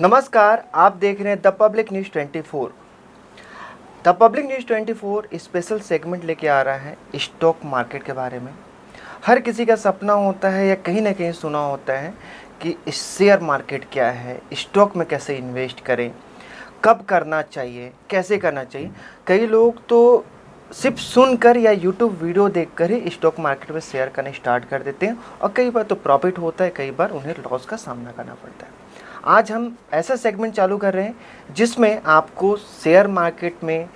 नमस्कार, आप देख रहे हैं the public news 24। The public news 24 special segment लेके आ रहा है स्टॉक मार्केट के बारे में। हर किसी का सपना होता है या कहीं ना कहीं सुना होता है कि शेयर मार्केट क्या है, स्टॉक में कैसे इन्वेस्ट करें, कब करना चाहिए, कैसे करना चाहिए। कई लोग तो सिर्फ सुनकर या यूट्यूब वीडियो देखकर ही स्टॉक मार्केट में शेयर करना स्टार्ट कर देते हैं और कई बार तो प्रॉफिट होता है, कई बार उन्हें लॉस का सामना करना पड़ता है। आज हम ऐसा सेगमेंट चालू कर रहे हैं जिसमें आपको शेयर मार्केट में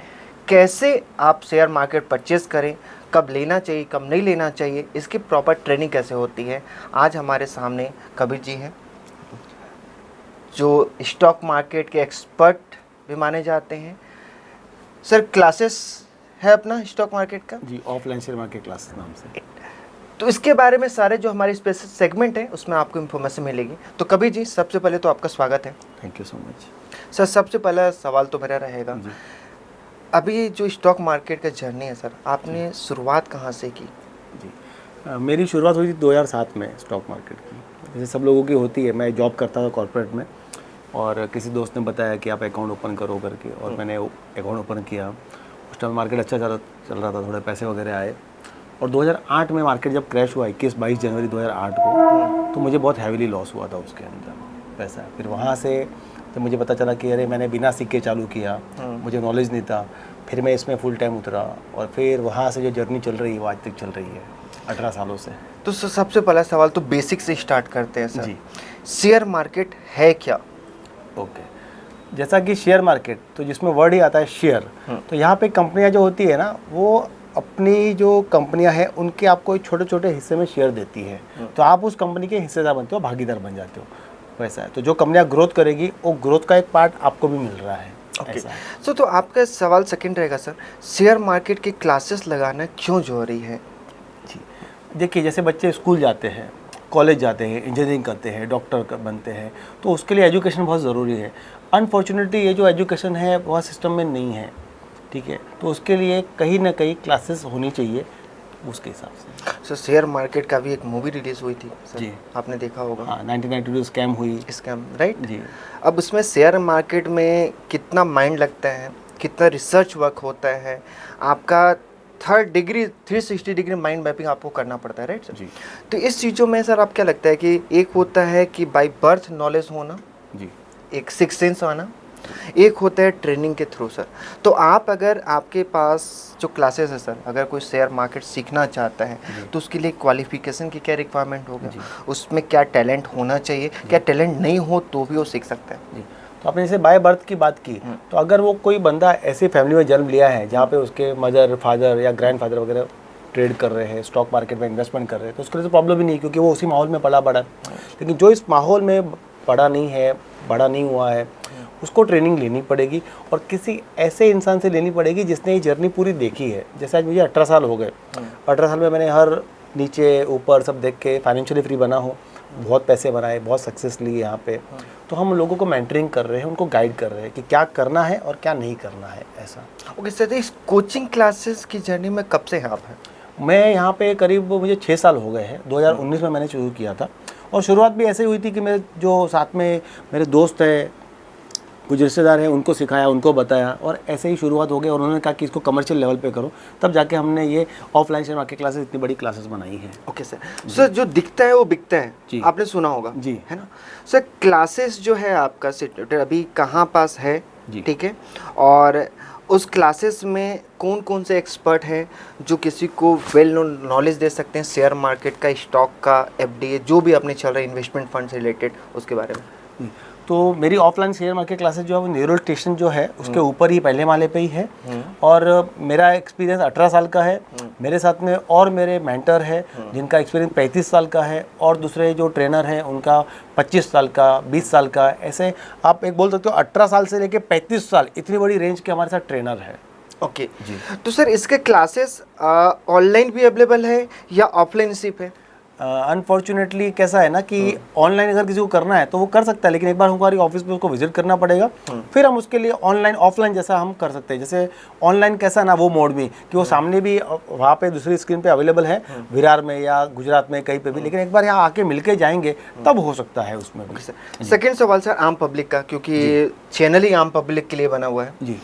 कैसे आप शेयर मार्केट परचेस करें, कब लेना चाहिए, कब नहीं लेना चाहिए, इसकी प्रॉपर ट्रेनिंग कैसे होती है। आज हमारे सामने कबीर जी हैं जो स्टॉक मार्केट के एक्सपर्ट भी माने जाते हैं। सर, क्लासेस है अपना स्टॉक मार्केट का? जी, ऑफलाइन शेयर मार्केट क्लासेस नाम से। तो इसके बारे में सारे जो हमारे स्पेशल सेगमेंट है उसमें आपको इन्फॉर्मेशन मिलेगी। तो कबीर जी, सबसे पहले तो आपका स्वागत है। Thank you so much sir, सबसे पहला सवाल तो मेरा रहेगा, अभी जो स्टॉक मार्केट का जर्नी है सर, आपने शुरुआत कहाँ से की? जी, मेरी शुरुआत हुई थी 2007 में स्टॉक मार्केट की। जैसे सब लोगों की होती है, मैं जॉब करता था कॉर्पोरेट में और किसी दोस्त ने बताया कि आप अकाउंट ओपन करो करके, और मैंने अकाउंट ओपन किया। उस टाइम मार्केट अच्छा चल रहा था, थोड़े पैसे वगैरह आए। और 2008 में मार्केट जब क्रैश हुआ 22 जनवरी 2008 को, तो मुझे बहुत हैवीली लॉस हुआ था उसके अंदर पैसा। फिर वहाँ से तो मुझे पता चला कि अरे मैंने बिना सीखे चालू किया, मुझे नॉलेज नहीं था। फिर मैं इसमें फुल टाइम उतरा और फिर वहाँ से जो जर्नी चल रही है वो आज तक चल रही है 18 सालों से। तो सर, सबसे पहला सवाल तो बेसिक से स्टार्ट करते हैं सर। जी, शेयर मार्केट है क्या? ओके। जैसा कि शेयर मार्केट, तो जिसमें वर्ड ही आता है शेयर, तो यहाँ पे कंपनियाँ जो होती है ना, वो अपनी जो कंपनियां हैं उनके आपको एक छोटे छोटे हिस्से में शेयर देती है, तो आप उस कंपनी के हिस्सेदार बनते हो, भागीदार बन जाते हो, वैसा है। तो जो कंपनियां ग्रोथ करेगी वो ग्रोथ का एक पार्ट आपको भी मिल रहा है। ओके सर, तो आपका सवाल सेकंड रहेगा सर, शेयर मार्केट की क्लासेस लगाना क्यों जरूरी है? जी, देखिए, जैसे बच्चे स्कूल जाते हैं, कॉलेज जाते हैं, इंजीनियरिंग करते हैं, डॉक्टर बनते हैं, तो उसके लिए एजुकेशन बहुत ज़रूरी है। अनफॉर्चुनेटली ये जो एजुकेशन है वह सिस्टम में नहीं है, ठीक है। तो उसके लिए कहीं ना कहीं क्लासेस होनी चाहिए उसके हिसाब से। सर, शेयर मार्केट का भी एक मूवी रिलीज हुई थी सर, जी, आपने देखा होगा। हाँ, 1992 स्कैम हुई। स्कैम, राइट जी। अब उसमें शेयर मार्केट में कितना माइंड लगता है, कितना रिसर्च वर्क होता है, आपका 360 डिग्री माइंड मैपिंग आपको करना पड़ता है, राइट सर? जी। तो इस चीज़ों में सर आप क्या लगता है कि एक होता है कि बाय बर्थ नॉलेज होना, जी, एक सिक्स सेंस आना, एक होता है ट्रेनिंग के थ्रू सर। तो आप, अगर आपके पास जो क्लासेस है सर, अगर कोई शेयर मार्केट सीखना चाहता है तो उसके लिए क्वालिफिकेशन की क्या रिक्वायरमेंट होगा, उसमें क्या टैलेंट होना चाहिए, क्या टैलेंट नहीं हो तो भी वो सीख सकता है? जी। तो आपने जैसे बाय बर्थ की बात की, तो अगर वो कोई बंदा ऐसी फैमिली में जन्म लिया है जहाँ पे उसके मदर, फादर या ग्रैंडफादर वगैरह ट्रेड कर रहे हैं, स्टॉक मार्केट में इन्वेस्टमेंट कर रहे हैं, तो उसके लिए तो प्रॉब्लम ही नहीं, क्योंकि वो उसी माहौल में पला बड़ा है। लेकिन जो इस माहौल में पड़ा नहीं है, बड़ा नहीं हुआ है, उसको ट्रेनिंग लेनी पड़ेगी और किसी ऐसे इंसान से लेनी पड़ेगी जिसने ये जर्नी पूरी देखी है। जैसे आज मुझे 18 साल हो गए, 18 साल में मैंने हर नीचे ऊपर सब देख के फाइनेंशियली फ्री बना हूँ, बहुत पैसे बनाए, बहुत सक्सेस ली यहाँ पे। तो हम लोगों को मेंटरिंग कर रहे हैं, उनको गाइड कर रहे हैं कि क्या करना है और क्या नहीं करना है, ऐसा। ओके सर, इस कोचिंग क्लासेस की जर्नी में कब से हैं आप हैं? मैं यहाँ पे करीब मुझे 6 साल हो गए हैं। 2019 में मैंने शुरू किया था और शुरुआत भी ऐसे हुई थी कि मेरे जो साथ में मेरे दोस्त हैं, कुछ रिश्तेदार हैं, उनको सिखाया, उनको बताया और ऐसे ही शुरुआत हो गई। और उन्होंने कहा कि इसको कमर्शियल लेवल पे करो, तब जाके हमने ये ऑफलाइन शेयर मार्केट क्लासेस, इतनी बड़ी क्लासेस बनाई है। Okay sir. सर, जो दिखता है वो बिकता है, जी, आपने सुना होगा, जी, है ना सर? क्लासेस जो है आपका सिट अभी कहाँ पास है, ठीक है, और उस क्लासेस में कौन कौन से एक्सपर्ट हैं जो किसी को वेल नोन नॉलेज दे सकते हैं शेयर मार्केट का, स्टॉक का, एफडीए, जो भी अपने चल रहा है इन्वेस्टमेंट फंड से रिलेटेड, उसके बारे में? तो मेरी ऑफलाइन शेयर मार्केट क्लासेस जो है वो नेहरू स्टेशन जो है उसके ऊपर ही पहले माले पे ही है। और मेरा एक्सपीरियंस 18 साल का है। मेरे साथ में और मेरे मेंटर है जिनका एक्सपीरियंस 35 साल का है, और दूसरे जो ट्रेनर हैं उनका 25 साल का, 20 साल का, ऐसे आप एक बोल सकते हो 18 साल से लेके 35 साल, इतनी बड़ी रेंज के हमारे साथ ट्रेनर है। ओके जी। तो सर, इसके क्लासेस ऑनलाइन भी अवेलेबल है या ऑफलाइन सिर्फ है? अनफॉर्चुनेटली कैसा है ना कि ऑनलाइन अगर किसी को करना है तो वो कर सकता है, लेकिन एक बार हमारी ऑफिस पे उसको विजिट करना पड़ेगा, फिर हम उसके लिए ऑनलाइन ऑफलाइन जैसा हम कर सकते हैं। जैसे ऑनलाइन कैसा ना वो मोड में कि वो सामने भी वहाँ पे दूसरी स्क्रीन पे अवेलेबल है, विरार में या गुजरात में कहीं पे भी, लेकिन एक बार यहाँ आके मिलके जाएंगे तब हो सकता है उसमें भी। सेकेंड सवाल सर आम पब्लिक का, क्योंकि चैनल ही आम पब्लिक के लिए बना हुआ है जी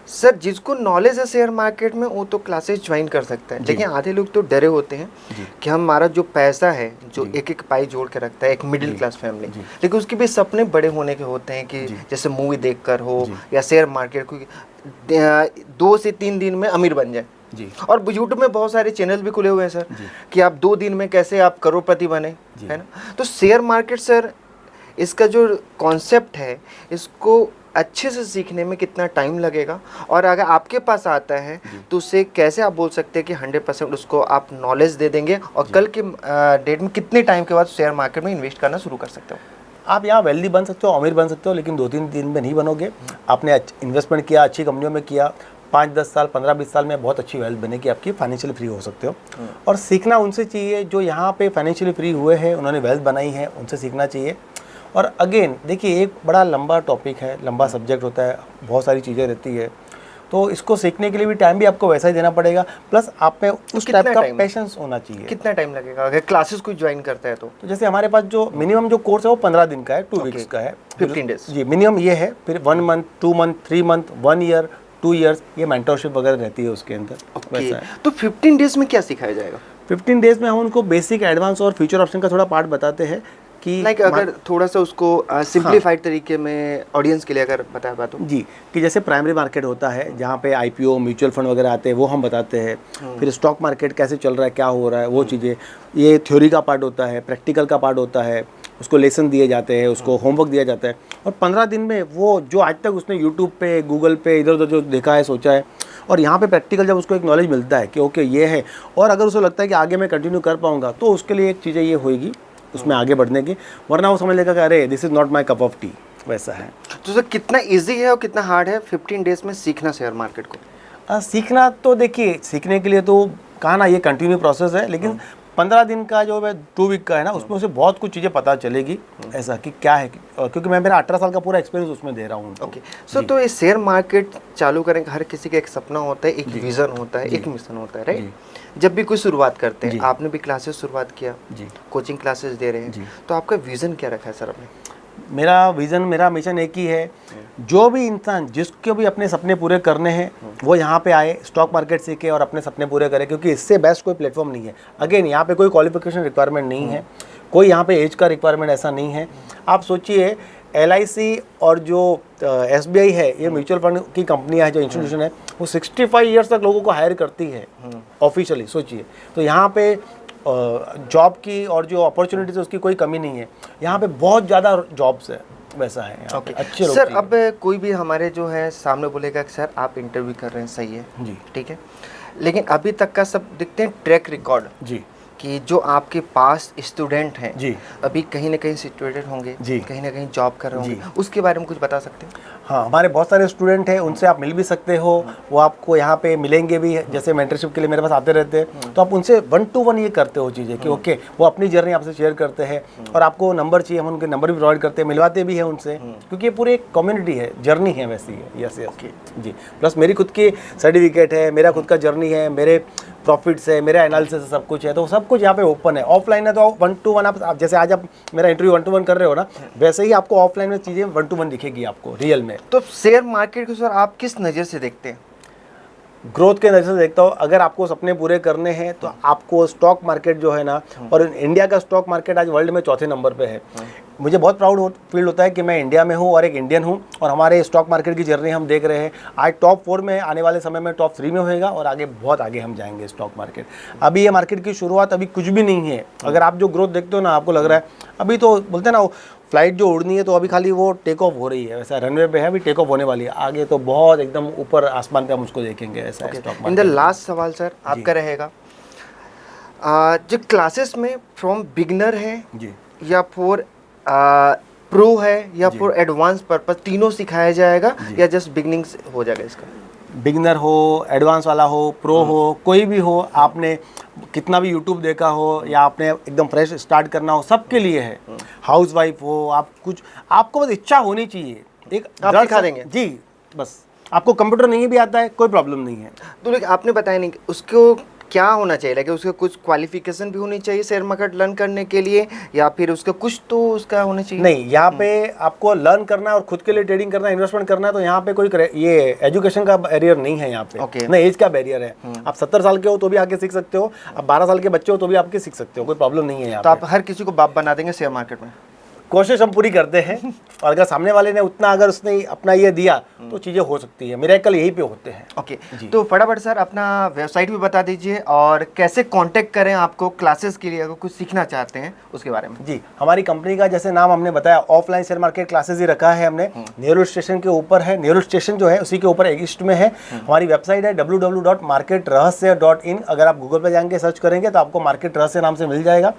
सर। जिसको नॉलेज है शेयर मार्केट में वो तो क्लासेस ज्वाइन कर सकता है, लेकिन आधे लोग तो डरे होते हैं कि हमारा जो पैसा है जो एक एक पाई जोड़ के रखता है, एक मिडिल क्लास फैमिली, लेकिन उसके भी सपने बड़े होने के होते हैं कि जैसे मूवी देखकर हो या शेयर मार्केट को 2 से 3 दिन में अमीर बन जाए जी। और यूट्यूब में बहुत सारे चैनल भी खुले हुए हैं सर कि आप 2 दिन में कैसे आप करोड़पति बने, है ना। तो शेयर मार्केट सर इसका जो कॉन्सेप्ट है इसको अच्छे से सीखने में कितना टाइम लगेगा, और अगर आपके पास आता है तो उससे कैसे आप बोल सकते हैं कि 100% उसको आप नॉलेज दे देंगे, और कल के डेट में कितने टाइम के बाद शेयर मार्केट में इन्वेस्ट करना शुरू कर सकते हो? आप यहाँ वेल्दी बन सकते हो, अमीर बन सकते हो, लेकिन 2-3 दिन में नहीं बनोगे। आपने इन्वेस्टमेंट किया, अच्छी कंपनियों में किया, 5-10 साल 15-20 साल में बहुत अच्छी वेल्थ बनेगी आपकी, फाइनेंशियली फ्री हो सकते हो। और सीखना उनसे चाहिए जो यहाँ पे फाइनेंशियली फ्री हुए हैं, उन्होंने वेल्थ बनाई है, उनसे सीखना चाहिए। और अगेन देखिए एक बड़ा लंबा टॉपिक है, लंबा सब्जेक्ट होता है, बहुत सारी चीज़ें रहती है, तो इसको सीखने के लिए भी टाइम भी आपको वैसा ही देना पड़ेगा, प्लस आप में उस टाइप का पेशेंस होना चाहिए। कितना टाइम लगेगा अगर क्लासेस कोई ज्वाइन करता है तो? जैसे हमारे पास जो मिनिमम जो कोर्स है वो 15 दिन का है, 2 वीक्स का है, 15 डेज जी मिनिमम ये है। फिर 1 month, 2 month, 3 month, 1 year, 2 years, ये मेंटरशिप वगैरह रहती है उसके अंदर। वैसा है। तो 15 डेज में क्या सिखाया जाएगा? 15 डेज में हम उनको बेसिक, एडवांस और फ्यूचर ऑप्शन का थोड़ा पार्ट बताते हैं कि अगर थोड़ा सा उसको सिंप्लीफाइड तरीके में ऑडियंस के लिए अगर बता पाए तो जी, कि जैसे प्राइमरी मार्केट होता है जहाँ पे आईपीओ, म्यूचुअल फंड वगैरह आते हैं, वो हम बताते हैं। फिर स्टॉक मार्केट कैसे चल रहा है, क्या हो रहा है, वो चीज़ें, ये थ्योरी का पार्ट होता है, प्रैक्टिकल का पार्ट होता है, उसको लेसन दिए जाते हैं, उसको होमवर्क दिया जाता है। और 15 दिन में वो जो आज तक उसने यूट्यूब पे, गूगल पे, इधर उधर जो देखा है, सोचा है, और यहाँ पे प्रैक्टिकल जब उसको एक नॉलेज मिलता है कि ओके ये है, और अगर उसे लगता है कि आगे मैं कंटिन्यू कर पाऊँगा, तो उसके लिए एक चीज़ें ये होएगी उसमें आगे बढ़ने की, वरना वो समझ लेगा कि अरे this is not my cup of T, वैसा है। तो सर कितना इजी है और कितना हार्ड है 15 डेज में सीखना शेयर मार्केट को? सीखना तो देखिए, सीखने के लिए तो कहा ना ये कंटिन्यू प्रोसेस है, लेकिन 15 दिन का जो है 2 वीक का है ना, उसमें उसे बहुत कुछ चीज़ें पता चलेगी ऐसा कि क्या है, क्योंकि मैं मेरा 18 साल का पूरा एक्सपीरियंस उसमें दे रहा हूँ। ओके सर, तो ये शेयर मार्केट चालू करें, हर किसी का एक सपना होता है, एक विजन होता है, एक मिशन होता है, राइट? जब भी कोई शुरुआत करते हैं, आपने भी क्लासेस शुरुआत किया, कोचिंग क्लासेस दे रहे हैं, तो आपका विजन क्या रखा है सर आपने? मेरा विज़न, मेरा मिशन एक ही है, जो भी इंसान जिसके भी अपने सपने पूरे करने हैं वो यहाँ पे आए, स्टॉक मार्केट सीखे और अपने सपने पूरे करे, क्योंकि इससे बेस्ट कोई प्लेटफॉर्म नहीं है। अगेन यहाँ पे कोई क्वालिफिकेशन रिक्वायरमेंट नहीं है, कोई यहाँ पे एज का रिक्वायरमेंट ऐसा नहीं है। आप सोचिए LIC और जो SBI है, ये म्यूचुअल फंड की कंपनियाँ है, जो इंस्टीट्यूशन है, वो 65 ईयर्स तक लोगों को हायर करती है ऑफिशियली, सोचिए। तो यहाँ पे जॉब की और जो अपॉर्चुनिटीज है उसकी कोई कमी नहीं है, यहाँ पे बहुत ज़्यादा जॉब्स है, वैसा है। ओके अच्छे लोग सर, अब कोई भी हमारे जो है सामने बोलेगा कि सर आप इंटरव्यू कर रहे हैं, सही है जी, ठीक है, लेकिन अभी तक का सब देखते हैं ट्रैक रिकॉर्ड जी, कि जो आपके पास स्टूडेंट हैं जी, अभी कहीं ना कहीं सिचुएटेड होंगे जी, कहीं ना कहीं जॉब कर रहे होंगे, उसके बारे में कुछ बता सकते हैं? हाँ, हमारे बहुत सारे स्टूडेंट हैं, उनसे आप मिल भी सकते हो, वो आपको यहाँ पे मिलेंगे भी, जैसे मेंटरशिप के लिए मेरे पास आते रहते हैं, तो आप उनसे 1-to-1 ये करते हो चीज़ें कि ओके, वो अपनी जर्नी आपसे शेयर करते हैं, और आपको नंबर चाहिए, हम उनके नंबर भी प्रोवाइड करते हैं, मिलवाते भी हैं उनसे, क्योंकि ये पूरी एक कम्युनिटी है, जर्नी है वैसी है। यस यस जी, प्लस मेरी खुद की सर्टिफिकेट है, मेरा खुद का जर्नी है, मेरे प्रॉफिट्स है, मेरा एनालिसिस सब कुछ है, तो सब कुछ यहाँ पे ओपन है। ऑफलाइन है तो 1-to-1 आप जैसे आज आप मेरा इंटरव्यू 1-to-1 कर रहे हो ना, वैसे ही आपको ऑफलाइन में चीज़ें 1-to-1 दिखेगी आपको रियल में। तो शेयर मार्केट को सर आप किस नज़र से देखते हैं? ग्रोथ के नज़र से देखता हूँ। अगर आपको सपने पूरे करने हैं तो आपको स्टॉक मार्केट जो है ना, और इंडिया का स्टॉक मार्केट आज वर्ल्ड में 4थे नंबर पे है। मुझे बहुत प्राउड फील होता है कि मैं इंडिया में हूँ और एक इंडियन हूँ, और हमारे स्टॉक मार्केट की जर्नी हम देख रहे हैं। आज टॉप 4 में, आने वाले समय में टॉप 3 में होएगा, और आगे बहुत आगे हम जाएंगे स्टॉक मार्केट। अभी ये मार्केट की शुरुआत, अभी कुछ भी नहीं है। अगर आप जो ग्रोथ देखते हो ना, आपको लग रहा है अभी तो बोलते हैं ना, फ्लाइट जो उड़नी है तो अभी खाली वो टेक ऑफ हो रही है, वैसा रनवे पे है, अभी टेक ऑफ होने वाली है, आगे तो बहुत एकदम ऊपर आसमान पे हम उसको देखेंगे, ऐसा है stock market. In the last सवाल सर आपका रहेगा, जो क्लासेस में फ्रॉम बिगनर है जी, या फॉर प्रो है या फॉर एडवांस पर्पस, तीनों सिखाया जाएगा या जस्ट बिगनिंग हो जाएगा इसका? बिगिनर हो, एडवांस वाला हो, प्रो हो, कोई भी हो, आपने कितना भी यूट्यूब देखा हो या आपने एकदम फ्रेश स्टार्ट करना हो, सबके लिए है। हाउस वाइफ हो, आप कुछ, आपको बस इच्छा होनी चाहिए, एक आप दृढ़ सिखा देंगे। जी, बस आपको कंप्यूटर नहीं भी आता है, कोई प्रॉब्लम नहीं है। तो लेकिन आपने बताया नहीं कि उसको क्या होना चाहिए, कि उसका कुछ क्वालिफिकेशन भी होनी चाहिए शेयर मार्केट लर्न करने के लिए, या फिर उसका कुछ तो उसका होना चाहिए? नहीं, यहाँ पे आपको लर्न करना है और खुद के लिए ट्रेडिंग करना है, इन्वेस्टमेंट करना है, तो यहाँ पे कोई ये एजुकेशन का बैरियर नहीं है यहाँ पे। Okay. ना एज का बैरियर है। आप 70 साल के हो तो भी आके सीख सकते हो, आप 12 साल के बच्चे हो तो भी आपके सीख सकते हो, कोई प्रॉब्लम नहीं है यहाँ तो पे। आप हर किसी को बाप बना देंगे शेयर मार्केट में? कोशिश हम पूरी करते हैं, और अगर सामने वाले ने उतना, अगर उसने अपना ये दिया तो चीज़ें हो सकती है। मिरेकल यहीं पे होते हैं। ओके, तो फटाफट सर अपना वेबसाइट भी बता दीजिए और कैसे कांटेक्ट करें आपको क्लासेस के लिए, अगर कुछ सीखना चाहते हैं उसके बारे में। जी, हमारी कंपनी का जैसे नाम हमने बताया, ऑफलाइन शेयर मार्केट क्लासेस ही रखा है हमने। नेहरू स्टेशन के ऊपर है, नेहरू स्टेशन जो है उसी के ऊपर ईस्ट में है। हमारी वेबसाइट है www.marketrahasya.in। अगर आप गूगल पे जाएंगे, सर्च करेंगे तो आपको मार्केट रहस्य नाम से मिल जाएगा।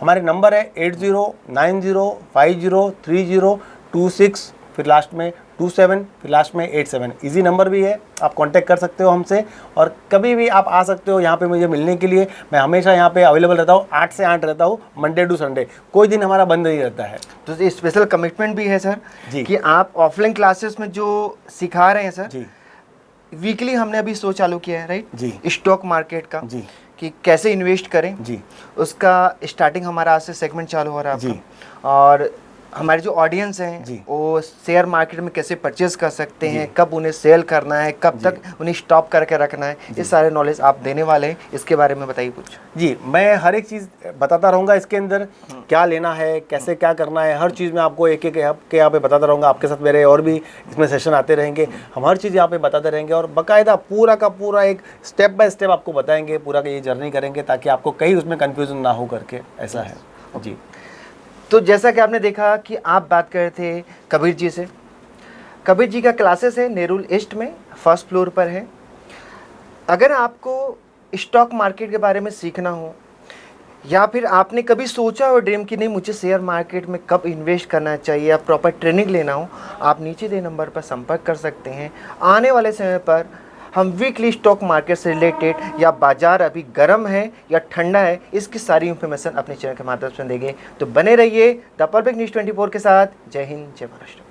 हमारे नंबर है 8090503026, फिर लास्ट में 27, फिर लास्ट में 87। इजी नंबर भी है, आप कांटेक्ट कर सकते हो हमसे, और कभी भी आप आ सकते हो यहाँ पे मुझे मिलने के लिए। मैं हमेशा यहाँ पे अवेलेबल रहता हूँ, 8 से 8 रहता हूँ, मंडे टू संडे, कोई दिन हमारा बंद नहीं रहता है। तो ये स्पेशल कमिटमेंट भी है सर जी। कि आप ऑफलाइन क्लासेस में जो सिखा रहे हैं सर, जी वीकली हमने अभी शो चालू किया है, राइट? जी स्टॉक मार्केट का, जी कि कैसे इन्वेस्ट करें जी उसका स्टार्टिंग हमारा आज से सेगमेंट चालू हो रहा है जी। आपका। और हमारे जो ऑडियंस हैं जी। वो शेयर मार्केट में कैसे परचेज कर सकते हैं, कब उन्हें सेल करना है, कब तक उन्हें स्टॉप करके रखना है, ये सारे नॉलेज आप देने वाले हैं। इसके बारे में बताइए कुछ। जी, मैं हर एक चीज़ बताता रहूँगा इसके अंदर, क्या लेना है, कैसे क्या करना है, हर चीज़ मैं आपको एक एक के यहाँ पे बताता रहूँगा। आपके साथ मेरे और भी इसमें सेशन आते रहेंगे, हम हर चीज़ यहाँ पे बताते रहेंगे, और बाकायदा पूरा का पूरा एक स्टेप बाय स्टेप आपको बताएंगे, पूरा का ये जर्नी करेंगे, ताकि आपको कहीं उसमें कन्फ्यूज़न ना हो करके। ऐसा है जी। तो जैसा कि आपने देखा कि आप बात कर रहे थे कबीर जी से। कबीर जी का क्लासेस है नेहरू ईस्ट में, फर्स्ट फ्लोर पर है। अगर आपको स्टॉक मार्केट के बारे में सीखना हो, या फिर आपने कभी सोचा हो ड्रीम कि नहीं मुझे शेयर मार्केट में कब इन्वेस्ट करना चाहिए या प्रॉपर ट्रेनिंग लेना हो, आप नीचे दिए नंबर पर संपर्क कर सकते हैं। आने वाले समय पर हम वीकली स्टॉक मार्केट से रिलेटेड, या बाजार अभी गर्म है या ठंडा है, इसकी सारी इन्फॉर्मेशन अपने चैनल के माध्यम से देंगे। तो बने रहिए द पब्लिक न्यूज़ 24 के साथ। जय हिंद, जय महाराष्ट्र।